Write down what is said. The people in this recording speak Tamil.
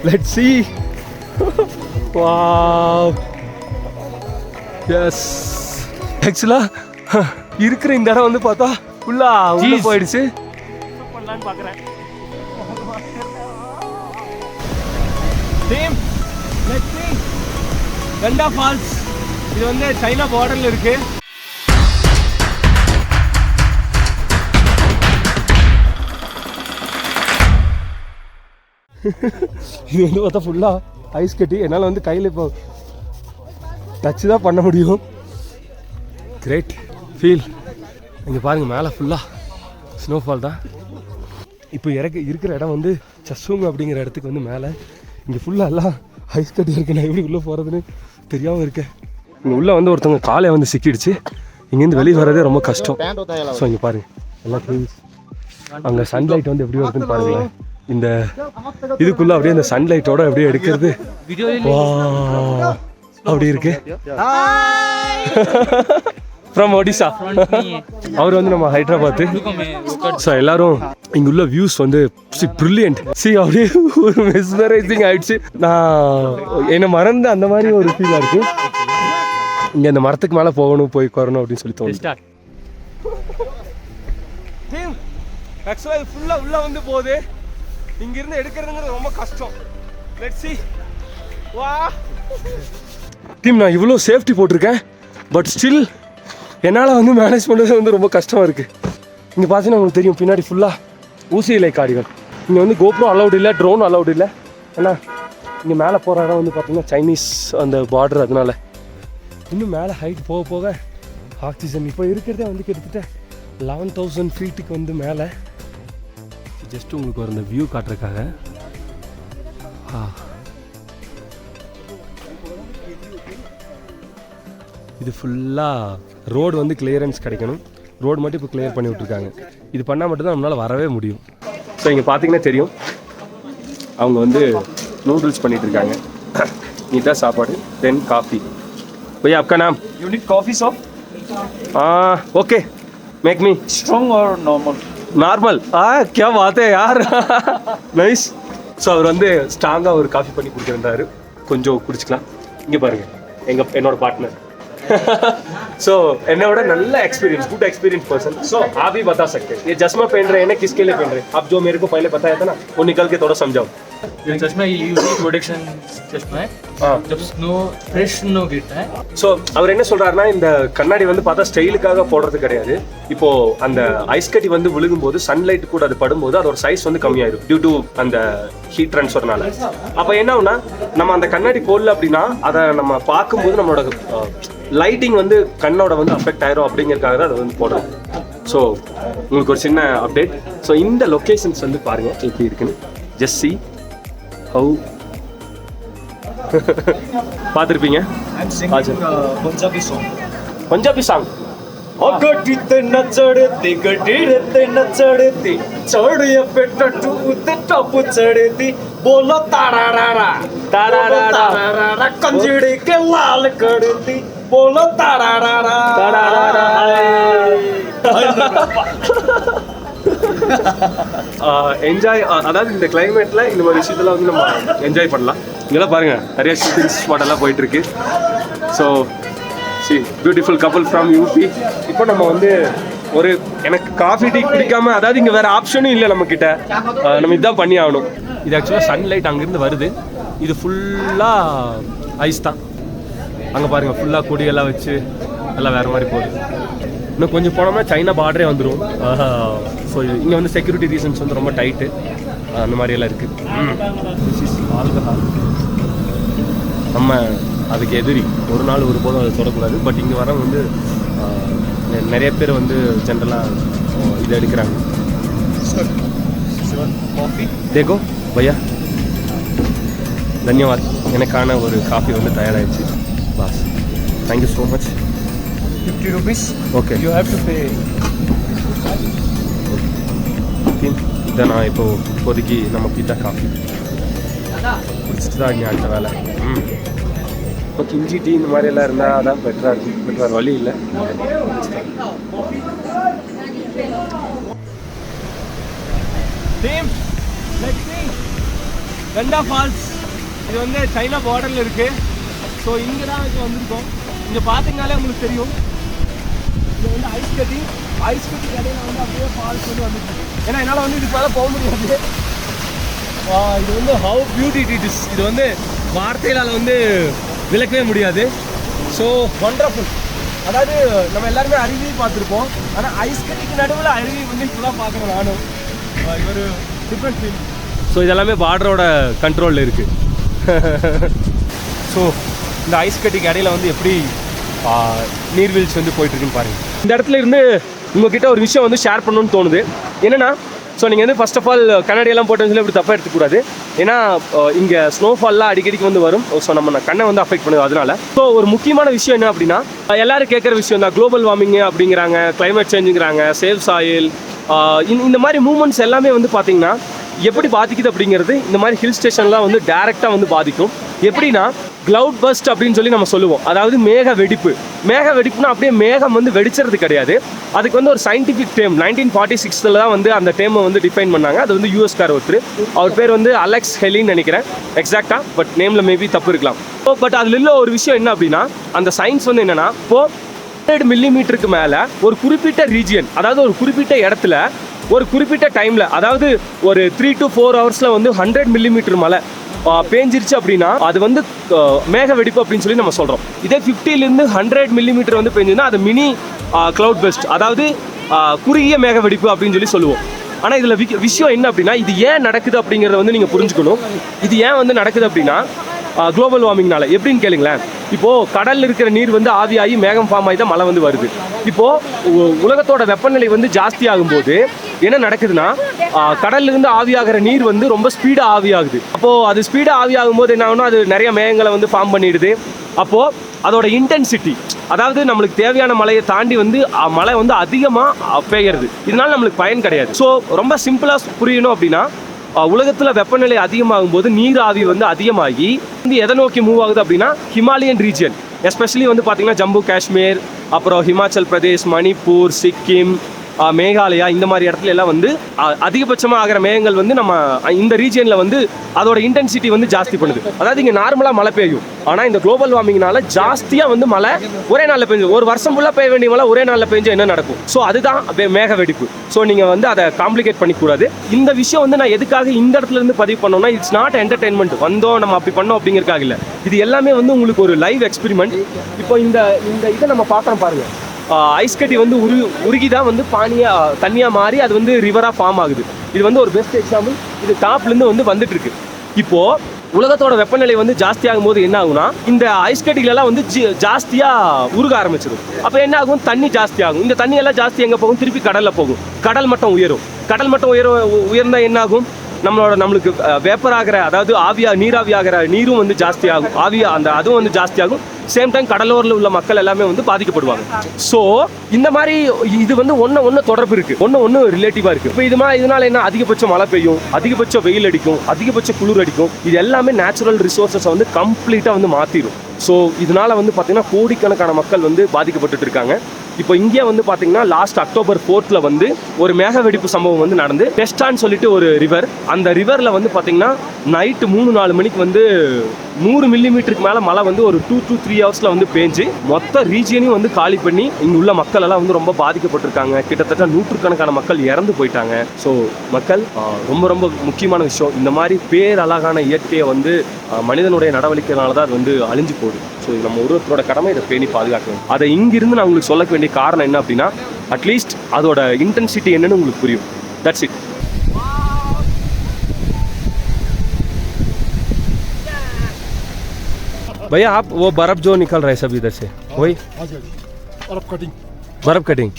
Let's see. Wow. Yes. Actually இருக்கிற இந்த இடம் வந்து பார்த்தா ஃபுல்லா உள்ள போயிடுச்சு. பண்ணலாம்னு பார்க்குறேன். Same let's see. கண்டா ஃபால்ஸ். இது வந்து சைனா பார்டர்ல இருக்கு. இது வந்து பார்த்தா ஃபுல்லாக ஐஸ் கட்டி. என்னால் வந்து கையில் இப்போ டச்சு தான் பண்ண முடியும். Great feel. இங்கே பாருங்கள் மேலே ஃபுல்லாக ஸ்னோஃபால் தான். இப்போ இருக்கிற இடம் வந்து சசுங் அப்படிங்கிற இடத்துக்கு வந்து மேலே. இங்கே ஃபுல்லாக எல்லாம் ஐஸ் கட்டி இருக்கு. நான் எப்படி உள்ளே போகிறதுன்னு தெரியாமல் இருக்கேன். இங்கே உள்ளே வந்து ஒருத்தவங்க காலை வந்து சிக்கிடுச்சு. இங்கேருந்து வெளியே வர்றதே ரொம்ப கஷ்டம். ஸோ இங்கே பாருங்கள் எல்லாம் க்ளீன்ஸ். அங்கே சன்லைட் வந்து எப்படி வருதுன்னு பாருங்களேன். இந்த இதுக்குள்ள அப்படியே இந்த சன்லைட்டோட அப்படியே எடுக்கிறது அப்படி இருக்கு. ஃப்ரம் ஒடிசா. அவர் வந்து நம்ம ஹைதராபாத். ஸோ எல்லாரும் இங்க உள்ள வியூஸ் வந்து பிரில்லியன்ட். அப்படியே ஒரு மெஸ்மரைசிங் ஆயிடுச்சு. நான் என்ன மறந்து அந்த மாதிரி ஒரு ஃபீலா இருக்கு. இங்க அந்த மரத்துக்கு மேல போகணும் போய் வரணும் அப்படின்னு சொல்லி தோணுது. ஆக்சுவலா இது ஃபுல்லா உள்ள வந்து போகுது. இங்கிருந்து எடுக்கிறதுங்கிறது ரொம்ப கஷ்டம். Let's see. வா டீம், நான் இவ்வளோ சேஃப்டி போட்டிருக்கேன். பட் ஸ்டில் என்னால் வந்து மேனேஜ் பண்ணுறது வந்து ரொம்ப கஷ்டமாக இருக்குது. இங்கே பார்த்தீங்கன்னா உங்களுக்கு தெரியும் பின்னாடி ஃபுல்லாக ஊசி இலை காடுகள். இங்கே வந்து கோப்ரோ அலௌட் இல்லை, ட்ரோன் அலௌட் இல்லை. ஏன்னா இங்கே மேலே போகிற இடம் வந்து பார்த்தீங்கன்னா சைனீஸ் அந்த பார்டர். அதனால இன்னும் மேலே ஹைட் போக போக ஆக்சிஜன் இப்போ இருக்கிறதே வந்து கிட்டத்தட்ட 11,000 ஃபீட்டுக்கு வந்து மேலே. ஜஸ்ட் உங்களுக்கு ஒரு இந்த வியூ காட்டுறதுக்காக. இது ஃபுல்லாக ரோடு வந்து கிளியரன்ஸ் கிடைக்கணும். ரோடு மட்டும் இப்போ கிளியர் பண்ணி விட்ருக்காங்க. இது பண்ணால் மட்டும்தான் நம்மளால் வரவே முடியும். ஸோ இங்கே பார்த்தீங்கன்னா தெரியும் அவங்க வந்து நூடுல்ஸ் பண்ணிட்டு இருக்காங்க. நீட்டாக சாப்பாடு. தென் காஃபி. भैया आपका नाम? You need coffee, sir? Okay make me Strong or normal? Normal. क्या बात है यार. நைஸ். ஸோ அவர் வந்து ஸ்ட்ராங்காக ஒரு காஃபி பண்ணி கொடுத்துருந்தாரு. கொஞ்சம் குடிச்சிக்கலாம். இங்கே பாருங்கள் என்னோட பார்ட்னர். सो என்னோட நல்ல एक्सपीरियंस, गुड एक्सपीरियंस पर्सन. सो आप ही बता सकते हैं ये चश्मा पहन रहे हैं ना, किसके लिए पहन रहे हैं? आप जो मेरे को पहले बताया था ना, वो निकल के थोड़ा समझाओ. ये चश्मा यूवी प्रोटेक्शन चश्मा है. जब स्नो फ्रेश स्नो गिरता है. ஸோ அவர் என்ன சொல்றாருன்னா, இந்த கண்ணாடி வந்து பார்த்தா ஸ்டைலுக்காக போடுறது கிடையாது. இப்போ அந்த ஐஸ் கட்டி வந்து விழுகும்போது சன்லைட் கூட அது படும்போது அதோட சைஸ் வந்து கம்மியாயிடும் டியூ டு அந்த ஹீட் ட்ரான்ஸ்ஃபர்னால. அப்போ என்ன ஆகுனா, நம்ம அந்த கண்ணாடி போடல அப்படின்னா அதை நம்ம பார்க்கும்போது நம்மளோட லைட்டிங் வந்து கண்ணோட வந்து அஃபெக்ட் ஆயிரும். அப்படிங்கிறதுக்காக தான் அதை வந்து போடுறோம். ஸோ உங்களுக்கு ஒரு சின்ன அப்டேட். ஸோ இந்த லொக்கேஷன்ஸ் வந்து பாருங்க எப்படி இருக்குன்னு. ஜஸ்ட் see how பார்த்துருப்பீங்க. पंजाबी song. பஞ்சாபி சாங். अगडीते नचड़ती गडीते नचड़ती चढ़िए पेट टूते टप चढ़ती बोलो तारारा तारारा कंजड़ी के लाल करती बोलो तारारा तारारा. என்ஜாய். அதாவது இந்த கிளைமேட்டில் இந்த மாதிரி விஷயத்தில் வந்து நம்ம என்ஜாய் பண்ணலாம். இங்கெல்லாம் பாருங்கள் நிறைய ஷூட்டிங் ஸ்பாட் எல்லாம் போயிட்டுருக்கு. ஸோ பியூட்டிஃபுல் கப்பல் ஃப்ரம் யூபி. இப்போ நம்ம வந்து எனக்கு காஃபி டீ குடிக்காம, அதாவது இங்கே வேறு ஆப்ஷனும் இல்லை நம்மக்கிட்ட. நம்ம இதுதான் பண்ணி ஆகணும். இது ஆக்சுவலாக சன்லைட் அங்கேருந்து வருது. இது ஃபுல்லாக ஐஸ் தான். அங்கே பாருங்கள் ஃபுல்லாக கொடியெல்லாம் வச்சு எல்லாம் வேறு மாதிரி போகுது. இன்னும் கொஞ்சம் போனோம்னா சைனா பார்டரே வந்துடும். ஸோ இங்கே வந்து செக்யூரிட்டி ரீசன்ஸ் வந்து ரொம்ப டைட்டு. அந்த மாதிரியெல்லாம் இருக்குது. ஆல்கஹால் நம்ம அதுக்கு எதிரி. ஒரு நாள் ஒரு போதும் அதை தொடக்கூடாது. பட் இங்கே வரவங்க வந்து நிறைய பேர் வந்து ஜென்ரலாக இதை எடுக்கிறாங்க. தேக்கோ பையா, தன்யவாத். எனக்கான ஒரு காஃபி வந்து தயாராகிடுச்சு. Boss, thank you so much. 50 rupees. Okay. You have to pay. இதை நான் இப்போதைக்கு நமக்கு இதான் காஃபி குடிச்சிட்டு தான் இங்கே அடுத்த வேலை. இப்போ கிஞ்சி டீ இந்த மாதிரி எல்லாம் இருந்தால் அதான் பெட்டராக இருக்கும். பட் வேறு வழி இல்லை. கண்டா ஃபால்ஸ். இது வந்து சைனா பார்டரில் இருக்குது. ஸோ இங்கே தான் இப்போ வந்திருக்கோம். இங்கே பார்த்தீங்கனாலே உங்களுக்கு தெரியும், இது வந்து ஐஸ் கட்டி இடையில வந்து அப்படியே ஃபால்ஸ் வந்து வந்துருக்கு. ஏன்னா என்னால் வந்து இதுக்கு மேலே போக முடியாது. இது வந்து ஹவு பியூட்டி இட் இஸ். இது வந்து வார்த்தைகளால் வந்து விளக்கவே முடியாது. So wonderful. அதாவது நம்ம எல்லாருமே அருவி பார்த்துருப்போம், ஆனால் ஐஸ் கட்டிக்கு நடுவில் அருவி வந்து ஃபுல்லாக பார்க்குறேன் நானும். இது ஒரு டிஃப்ரெண்ட் ஃபீல். ஸோ இதெல்லாமே பார்டரோட கண்ட்ரோலில் இருக்குது. ஸோ இந்த ஐஸ் கட்டிக்கு இடையில வந்து எப்படி நீர்வீழ்ச்சி வந்து போயிட்டுருக்குன்னு பாருங்கள். இந்த இடத்துல இருந்து உங்ககிட்ட ஒரு விஷயம் வந்து ஷேர் பண்ணணும்னு தோணுது. என்னென்னா, ஸோ நீங்கள் வந்து ஃபர்ஸ்ட் ஆஃப் ஆல் கண்ணாடியெல்லாம் போட்டோன்னு சொல்லி இப்படி தப்பாக எடுத்துக்கூடாது. ஏன்னா இங்கே ஸ்னோஃபால்லாம் அடிக்கடிக்கு வந்து வரும். ஸோ நம்ம கண்ணை வந்து அஃபெக்ட் பண்ணுது. அதனால ஸோ ஒரு முக்கியமான விஷயம் என்ன அப்படின்னா, எல்லாரும் கேட்குற விஷயம் தான், குளோபல் வார்மிங்கு அப்படிங்கிறாங்க, கிளைமேட் சேஞ்சுங்கிறாங்க, சேவ் சாயில், இந்த மாதிரி மூமெண்ட்ஸ் எல்லாமே வந்து பார்த்திங்கன்னா எப்படி பாதிக்குது அப்படிங்கிறது இந்த மாதிரி ஹில் ஸ்டேஷன்லாம் வந்து டேரெக்டாக வந்து பாதிக்கும். எப்படின்னா க்ளவுட் பஸ்ட் அப்படின்னு சொல்லி நம்ம சொல்லுவோம். அதாவது மேக வெடிப்புனா அப்படியே மேகம் வந்து வெடிச்சிறது கிடையாது. அதுக்கு வந்து ஒரு சயின்டிஃபிக் டேம் 1946 தான் வந்து அந்த டேமை வந்து டிஃபைன் பண்ணாங்க. அது வந்து யூஎஸ்கார் ஒருத்தர், அவர் பேர் வந்து அலெக்ஸ் ஹெலின்னு நினைக்கிறேன் எக்ஸாக்டாக, பட் நேமில் மேபி தப்பு இருக்கலாம். பட் அதில் உள்ள ஒரு விஷயம் என்ன அப்படின்னா, அந்த சயின்ஸ் வந்து என்னென்னா, இப்போது 100 மில்லிமீட்டருக்கு மேலே ஒரு குறிப்பிட்ட ரீஜியன், அதாவது ஒரு குறிப்பிட்ட இடத்துல ஒரு குறிப்பிட்ட டைமில், அதாவது ஒரு 3 to 4 ஹவர்ஸில் வந்து 100 மில்லிமீட்டர் மழை பேஞ்சிருச்சு அப்படின்னா அது வந்து மேக வெடிப்பு அப்படின்னு சொல்லி நம்ம சொல்கிறோம். இதே 50லேருந்து 100 மில்லிமீட்டர் வந்து பேஞ்சுன்னா அது மினி க்ளவுட் பெஸ்ட், அதாவது குறுகிய மேக வெடிப்பு அப்படின்னு சொல்லி சொல்லுவோம். ஆனால் இதில் விஷயம் என்ன அப்படின்னா, இது ஏன் நடக்குது அப்படிங்கிறத வந்து நீங்கள் புரிஞ்சுக்கணும். இது ஏன் வந்து நடக்குது அப்படின்னா, குளோபல் வார்மிங்னால. எப்படின்னு கேளுங்களேன், இப்போது கடலில் இருக்கிற நீர் வந்து ஆவியாகி மேகம் ஃபார்ம் ஆகி தான் மழை வந்து வருது. இப்போது உலகத்தோட வெப்பநிலை வந்து ஜாஸ்தி ஆகும்போது என்ன நடக்குதுன்னா, கடல்லிருந்து ஆவியாகிற நீர் வந்து ரொம்ப ஸ்பீடாக ஆவியாகுது. அப்போது அது ஸ்பீடாக ஆவியாகும் போது என்ன ஆகுனா, அது நிறைய மேகங்களை வந்து ஃபார்ம் பண்ணிடுது. அப்போது அதோட இன்டென்சிட்டி, அதாவது நம்மளுக்கு தேவையான மழையை தாண்டி வந்து மழை வந்து அதிகமாக பெய்யுறது. இதனால நம்மளுக்கு பயன் கிடையாது. ஸோ ரொம்ப சிம்பிளாக புரியணும் அப்படின்னா, உலகத்தில் வெப்பநிலை அதிகமாகும் போது நீர் ஆவி வந்து அதிகமாகி வந்து எதை நோக்கி மூவ் ஆகுது அப்படின்னா, ஹிமாலயன் ரீஜியன், எஸ்பெஷலி வந்து பார்த்திங்கன்னா ஜம்மு காஷ்மீர், அப்புறம் ஹிமாச்சல் பிரதேஷ், மணிப்பூர், சிக்கிம், மேகாலயா, இந்த மாதிரி இடத்துல எல்லாம் வந்து அதிகபட்சமாக ஆகிற மேகங்கள் வந்து நம்ம இந்த ரீஜியனில் வந்து அதோட இன்டென்சிட்டி வந்து ஜாஸ்தி பண்ணுது. அதாவது இங்கே நார்மலாக மழை பெய்யும், ஆனால் இந்த குளோபல் வார்மிங்னால ஜாஸ்தியாக வந்து மழை ஒரே நாளில் பெஞ்சு, ஒரு வருஷம் ஃபுல்லாக பெய்ய வேண்டிய மழை ஒரே நாளில் பெஞ்சு என்ன நடக்கும்? ஸோ அதுதான் மேக வெடிப்பு. ஸோ நீங்கள் வந்து அதை காம்ப்ளிகேட் பண்ணிக்கூடாது. இந்த விஷயம் வந்து நான் எதுக்காக இந்த இடத்துல இருந்து பதிவு பண்ணோம்னா, இட்ஸ் நாட் என்டர்டைன்மெண்ட், வந்தோம் நம்ம அப்படி பண்ணோம் அப்படிங்கிறதுக்காக இல்லை. இது எல்லாமே வந்து உங்களுக்கு ஒரு லைவ் எக்ஸ்பெரிமெண்ட். இப்போ இந்த இதை நம்ம பார்க்குறோம் பாருங்கள். ஐஸ் கட்டி வந்து உருகி தான் வந்து தண்ணியாக மாறி அது வந்து ரிவராக ஃபார்ம் ஆகுது. இது வந்து ஒரு பெஸ்ட் எக்ஸாம்பிள். இது டாப்லேருந்து வந்து வந்துட்டு இருக்கு. இப்போது உலகத்தோட வெப்பநிலை வந்து ஜாஸ்தி ஆகும் போது என்ன ஆகும்னா, இந்த ஐஸ் கட்டிகளெல்லாம் வந்து ஜாஸ்தியாக உருக ஆரம்பிச்சிடும். அப்போ என்ன ஆகும்? தண்ணி ஜாஸ்தி ஆகும். இந்த தண்ணியெல்லாம் ஜாஸ்தி எங்கே போகும்? திருப்பி கடலில் போகும். கடல் மட்டம் உயரும். கடல் மட்டம் உயர்ந்தால் என்ன ஆகும்? நம்மளுக்கு வேப்பர் ஆகிற, அதாவது நீராவி ஆகிற நீரும் வந்து ஜாஸ்தி ஆகும். அதுவும் வந்து ஜாஸ்தி ஆகும். சேம் டைம் கடலோரில் உள்ள மக்கள் எல்லாமே வந்து பாதிக்கப்படுவாங்க. ஸோ இந்த மாதிரி இது வந்து ஒன்று தொடர்பு இருக்குது, ஒன்று ரிலேட்டிவாக இருக்குது. இப்போ இதனால என்ன? அதிகபட்ச மழை பெய்யும், அதிகபட்ச வெயில் அடிக்கும், அதிகபட்ச குளிர் அடிக்கும். இது எல்லாமே நேச்சுரல் ரிசோர்ஸஸை வந்து கம்ப்ளீட்டாக வந்து மாற்றிடும். ஸோ இதனால் வந்து பார்த்திங்கன்னா கோடிக்கணக்கான மக்கள் வந்து பாதிக்கப்பட்டு இருக்காங்க. இப்போ இங்கே வந்து பார்த்தீங்கன்னா லாஸ்ட் October 4th வந்து ஒரு மேக வெடிப்பு சம்பவம் வந்து நடந்து, டெஸ்டான்னு சொல்லிட்டு ஒரு ரிவர், அந்த ரிவரில் வந்து பார்த்தீங்கன்னா நைட்டு 3-4 மணிக்கு வந்து 100 மில்லிமீட்டருக்கு மேலே மழை வந்து ஒரு 2 to 3 ஹவர்ஸில் வந்து பேஞ்சு மொத்த ரீஜியனையும் வந்து காலி பண்ணி இங்கே உள்ள மக்கள் எல்லாம் வந்து ரொம்ப பாதிக்கப்பட்டிருக்காங்க. கிட்டத்தட்ட 100கணக்கான மக்கள் இறந்து போயிட்டாங்க. ஸோ மக்கள், ரொம்ப ரொம்ப முக்கியமான விஷயம், இந்த மாதிரி பேரழகான இயற்கையை வந்து மனிதனுடைய நடவடிக்கைனால தான் அது வந்து அழிஞ்சு போகுது. ஸோ நம்ம ஒருத்தரோட கடமை இதை பேணி பாதுகாக்கணும். அதை இங்கிருந்து நான் உங்களுக்கு சொல்ல வேண்டிய காரணம் என்ன அப்படின்னா, அட்லீஸ்ட் அதோட இன்டென்சிட்டி என்னன்னு உங்களுக்கு புரியும். That's it. भैया आप वो बर्फ जो निकल रहा है सब इधर से, वही बर्फ कटिंग